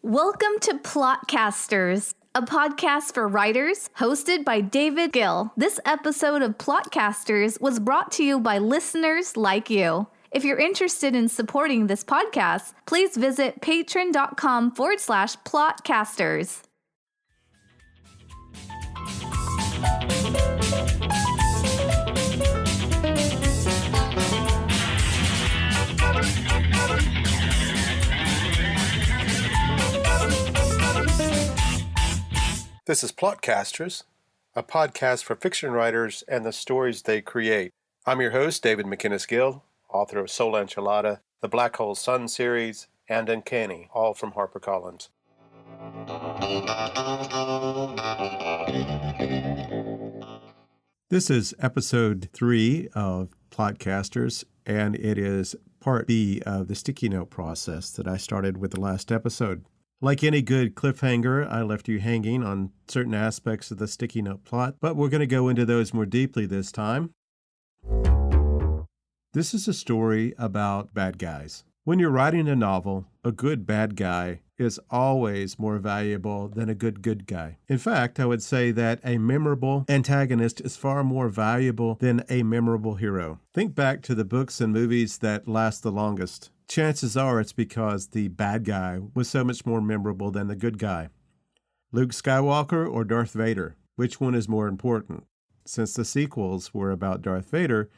Welcome to Plotcasters, a podcast for writers hosted by David Gill. This episode of Plotcasters was brought to you by listeners like you. If you're interested in supporting this podcast, please visit patreon.com/plotcasters. This is Plotcasters, a podcast for fiction writers and the stories they create. I'm your host, David Macinnis Gill, author of Soul Enchilada, the Black Hole Sun series, and Uncanny, all from HarperCollins. This is episode 3 of Plotcasters, and it is part B of the sticky note process that I started with the last episode. Like any good cliffhanger, I left you hanging on certain aspects of the sticky note plot, but we're going to go into those more deeply this time. This is a story about bad guys. When you're writing a novel, a good bad guy is always more valuable than a good guy. In fact, I would say that a memorable antagonist is far more valuable than a memorable hero. Think back to the books and movies that last the longest. Chances are it's because the bad guy was so much more memorable than the good guy. Luke Skywalker or Darth Vader? Which one is more important? Since the sequels were about Darth Vader,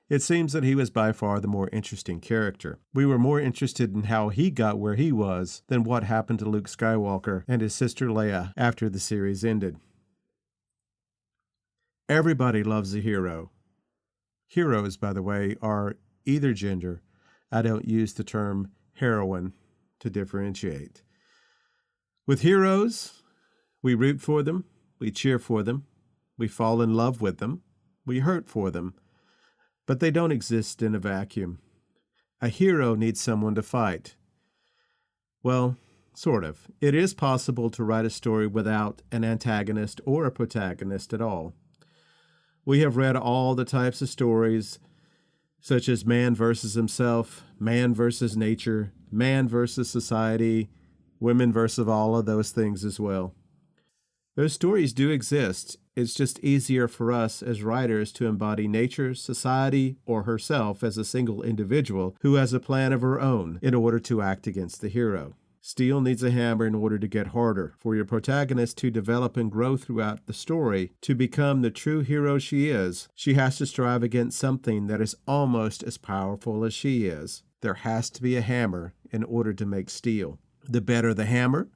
it seems that he was by far the more interesting character. We were more interested in how he got where he was than what happened to Luke Skywalker and his sister Leia after the series ended. Everybody loves a hero. Heroes, by the way, are either gender. I don't use the term heroine to differentiate. With heroes, we root for them, we cheer for them, we fall in love with them, we hurt for them, but they don't exist in a vacuum. A hero needs someone to fight. Well, sort of. It is possible to write a story without an antagonist or a protagonist at all. We have read all the types of stories such as man versus himself, man versus nature, man versus society, women versus all of those things as well. Those stories do exist. It's just easier for us as writers to embody nature, society, or herself as a single individual who has a plan of her own in order to act against the hero. Steel needs a hammer in order to get harder. For your protagonist to develop and grow throughout the story, to become the true hero she is, she has to strive against something that is almost as powerful as she is. There has to be a hammer in order to make steel. The better the hammer,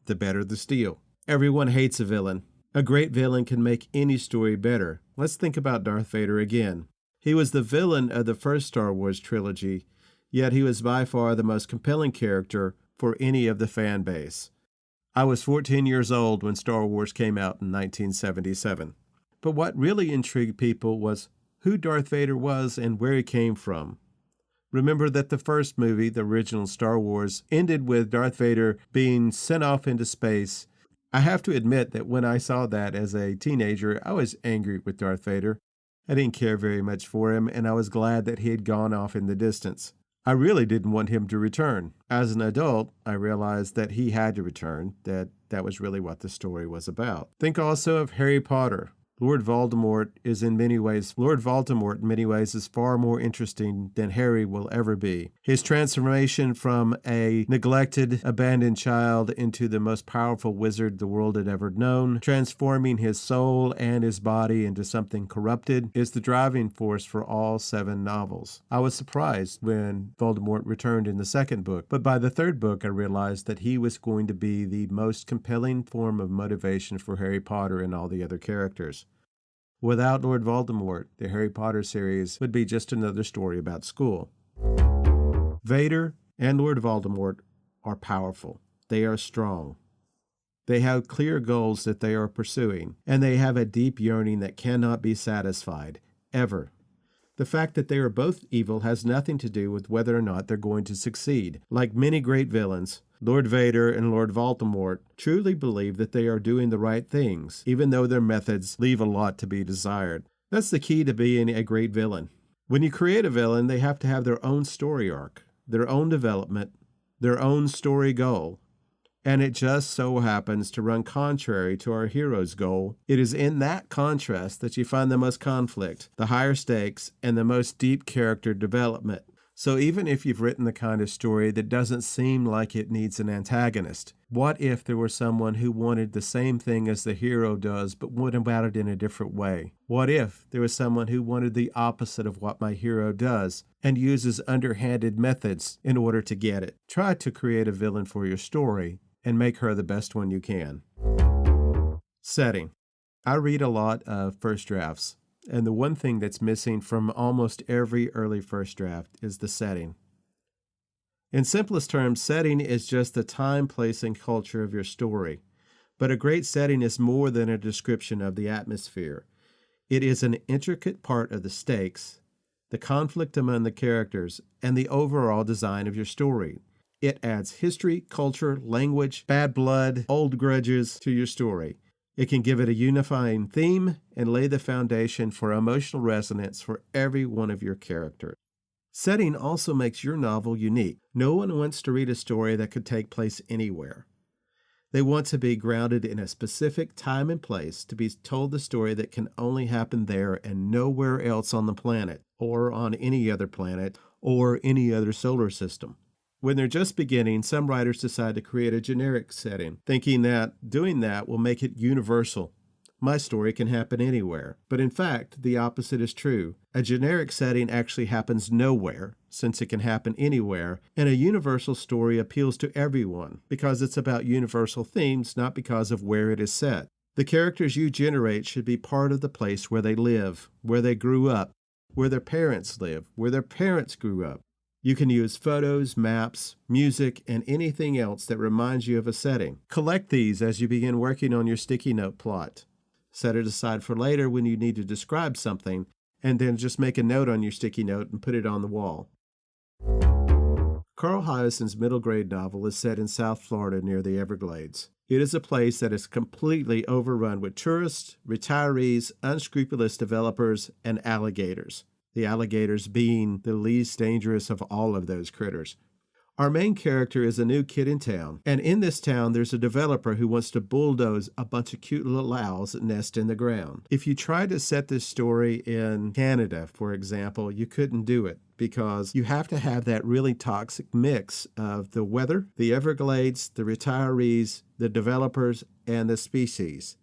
the better the steel. Everyone hates a villain. A great villain can make any story better. Let's think about Darth Vader again. He was the villain of the first Star Wars trilogy, yet he was by far the most compelling character for any of the fan base. I was 14 years old when Star Wars came out in 1977. But what really intrigued people was who Darth Vader was and where he came from. Remember that the first movie, the original Star Wars, ended with Darth Vader being sent off into space. I have to admit that when I saw that as a teenager, I was angry with Darth Vader. I didn't care very much for him, and I was glad that he had gone off in the distance. I really didn't want him to return. As an adult, I realized that he had to return, that was really what the story was about. Think also of Harry Potter. Lord Voldemort in many ways is far more interesting than Harry will ever be. His transformation from a neglected, abandoned child into the most powerful wizard the world had ever known, transforming his soul and his body into something corrupted, is the driving force for all 7 novels. I was surprised when Voldemort returned in the second book, but by the third book I realized that he was going to be the most compelling form of motivation for Harry Potter and all the other characters. Without Lord Voldemort, the Harry Potter series would be just another story about school. Vader and Lord Voldemort are powerful. They are strong. They have clear goals that they are pursuing, and they have a deep yearning that cannot be satisfied, ever. The fact that they are both evil has nothing to do with whether or not they're going to succeed. Like many great villains, Lord Vader and Lord Voldemort truly believe that they are doing the right things, even though their methods leave a lot to be desired. That's the key to being a great villain. When you create a villain, they have to have their own story arc, their own development, their own story goal, and it just so happens to run contrary to our hero's goal. It is in that contrast that you find the most conflict, the higher stakes, and the most deep character development. So even if you've written the kind of story that doesn't seem like it needs an antagonist, what if there were someone who wanted the same thing as the hero does but went about it in a different way? What if there was someone who wanted the opposite of what my hero does and uses underhanded methods in order to get it? Try to create a villain for your story and make her the best one you can. Setting. I read a lot of first drafts. And the one thing that's missing from almost every early first draft is the setting. In simplest terms, setting is just the time, place, and culture of your story. But a great setting is more than a description of the atmosphere. It is an intricate part of the stakes, the conflict among the characters, and the overall design of your story. It adds history, culture, language, bad blood, old grudges to your story. It can give it a unifying theme and lay the foundation for emotional resonance for every one of your characters. Setting also makes your novel unique. No one wants to read a story that could take place anywhere. They want to be grounded in a specific time and place, to be told the story that can only happen there and nowhere else on the planet, or on any other planet, or any other solar system. When they're just beginning, some writers decide to create a generic setting, thinking that doing that will make it universal. My story can happen anywhere. But in fact, the opposite is true. A generic setting actually happens nowhere, since it can happen anywhere, and a universal story appeals to everyone, because it's about universal themes, not because of where it is set. The characters you generate should be part of the place where they live, where they grew up, where their parents live, where their parents grew up. You can use photos, maps, music, and anything else that reminds you of a setting. Collect these as you begin working on your sticky note plot. Set it aside for later when you need to describe something, and then just make a note on your sticky note and put it on the wall. Carl Hiaasen's middle grade novel is set in South Florida near the Everglades. It is a place that is completely overrun with tourists, retirees, unscrupulous developers, and alligators. The alligators being the least dangerous of all of those critters. Our main character is a new kid in town, and in this town there's a developer who wants to bulldoze a bunch of cute little owls that nest in the ground. If you tried to set this story in Canada, for example, you couldn't do it because you have to have that really toxic mix of the weather, the Everglades, the retirees, the developers, and the species.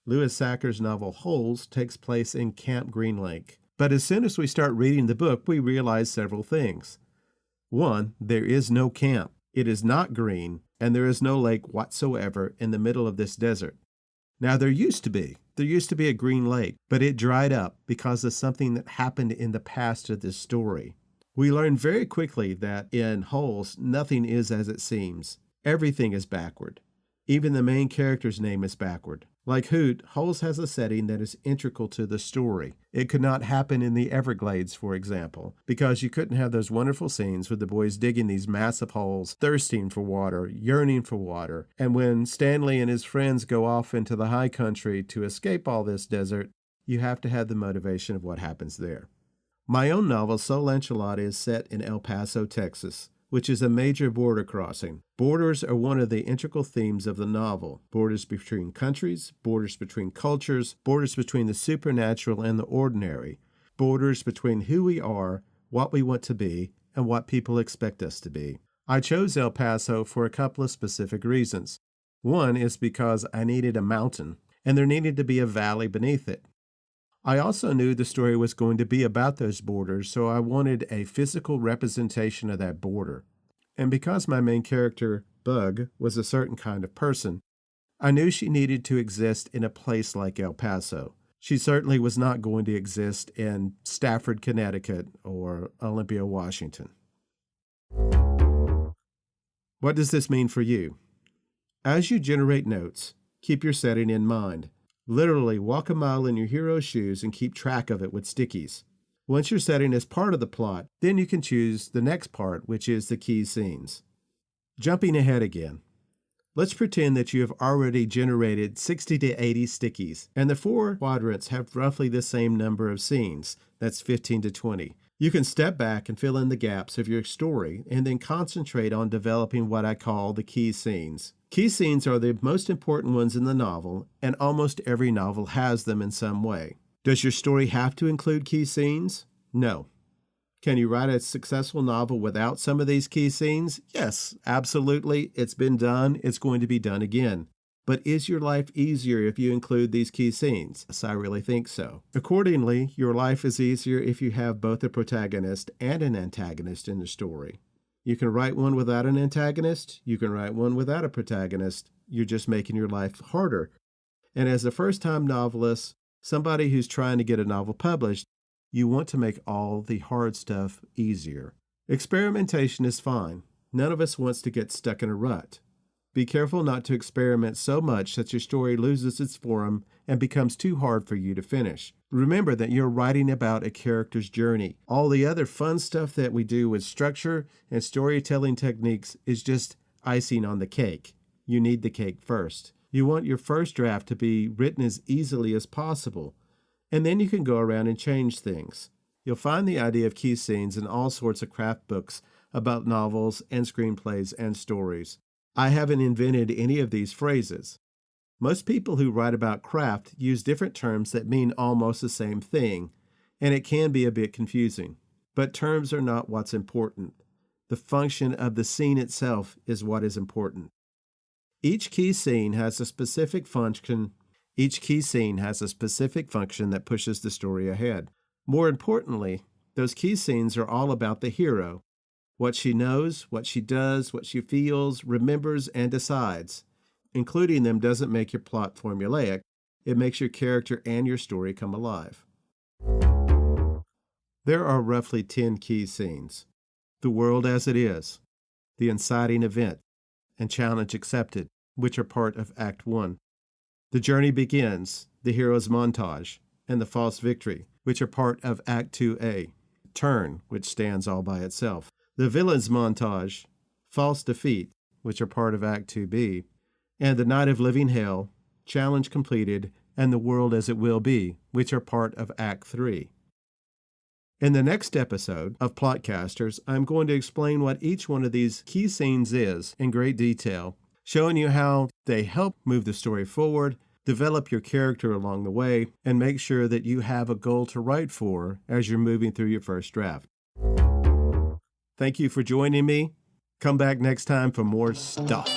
Louis Sachar's novel Holes takes place in Camp Green Lake. But as soon as we start reading the book, we realize several things. One, there is no camp. It is not green, and there is no lake whatsoever in the middle of this desert. Now, there used to be a green lake, but it dried up because of something that happened in the past of this story. We learn very quickly that in Holes, nothing is as it seems. Everything is backward. Even the main character's name is backward. Like Hoot, Holes has a setting that is integral to the story. It could not happen in the Everglades, for example, because you couldn't have those wonderful scenes with the boys digging these massive holes, thirsting for water, yearning for water, and when Stanley and his friends go off into the high country to escape all this desert, you have to have the motivation of what happens there. My own novel, Soul Enchilada, is set in El Paso, Texas, which is a major border crossing. Borders are one of the integral themes of the novel. Borders between countries, borders between cultures, borders between the supernatural and the ordinary, borders between who we are, what we want to be, and what people expect us to be. I chose El Paso for a couple of specific reasons. One is because I needed a mountain, and there needed to be a valley beneath it. I also knew the story was going to be about those borders, so I wanted a physical representation of that border. And because my main character, Bug, was a certain kind of person, I knew she needed to exist in a place like El Paso. She certainly was not going to exist in Stafford, Connecticut, or Olympia, Washington. What does this mean for you? As you generate notes, keep your setting in mind. Literally walk a mile in your hero's shoes and keep track of it with stickies. Once your setting is part of the plot, then you can choose the next part, which is the key scenes. Jumping ahead again. Let's pretend that you have already generated 60 to 80 stickies, and the 4 quadrants have roughly the same number of scenes. That's 15 to 20. You can step back and fill in the gaps of your story and then concentrate on developing what I call the key scenes. Key scenes are the most important ones in the novel, and almost every novel has them in some way. Does your story have to include key scenes? No. Can you write a successful novel without some of these key scenes? Yes, absolutely. It's been done. It's going to be done again. But is your life easier if you include these key scenes? Yes, I really think so. Accordingly, your life is easier if you have both a protagonist and an antagonist in the story. You can write one without an antagonist. You can write one without a protagonist. You're just making your life harder. And as a first-time novelist, somebody who's trying to get a novel published, you want to make all the hard stuff easier. Experimentation is fine. None of us wants to get stuck in a rut. Be careful not to experiment so much that your story loses its form and becomes too hard for you to finish. Remember that you're writing about a character's journey. All the other fun stuff that we do with structure and storytelling techniques is just icing on the cake. You need the cake first. You want your first draft to be written as easily as possible, and then you can go around and change things. You'll find the idea of key scenes in all sorts of craft books about novels and screenplays and stories. I haven't invented any of these phrases. Most people who write about craft use different terms that mean almost the same thing, and it can be a bit confusing. But terms are not what's important. The function of the scene itself is what is important. Each key scene has a specific function that pushes the story ahead. More importantly, those key scenes are all about the hero. What she knows, what she does, what she feels, remembers, and decides. Including them doesn't make your plot formulaic. It makes your character and your story come alive. There are roughly 10 key scenes. The world as it is, the inciting event, and challenge accepted, which are part of Act 1. The journey begins, the hero's montage, and the false victory, which are part of Act 2A. Turn, which stands all by itself. The villain's montage, false defeat, which are part of Act 2B, and the night of living hell, challenge completed, and the world as it will be, which are part of Act 3. In the next episode of Plotcasters, I'm going to explain what each one of these key scenes is in great detail, showing you how they help move the story forward, develop your character along the way, and make sure that you have a goal to write for as you're moving through your first draft. Thank you for joining me. Come back next time for more stuff.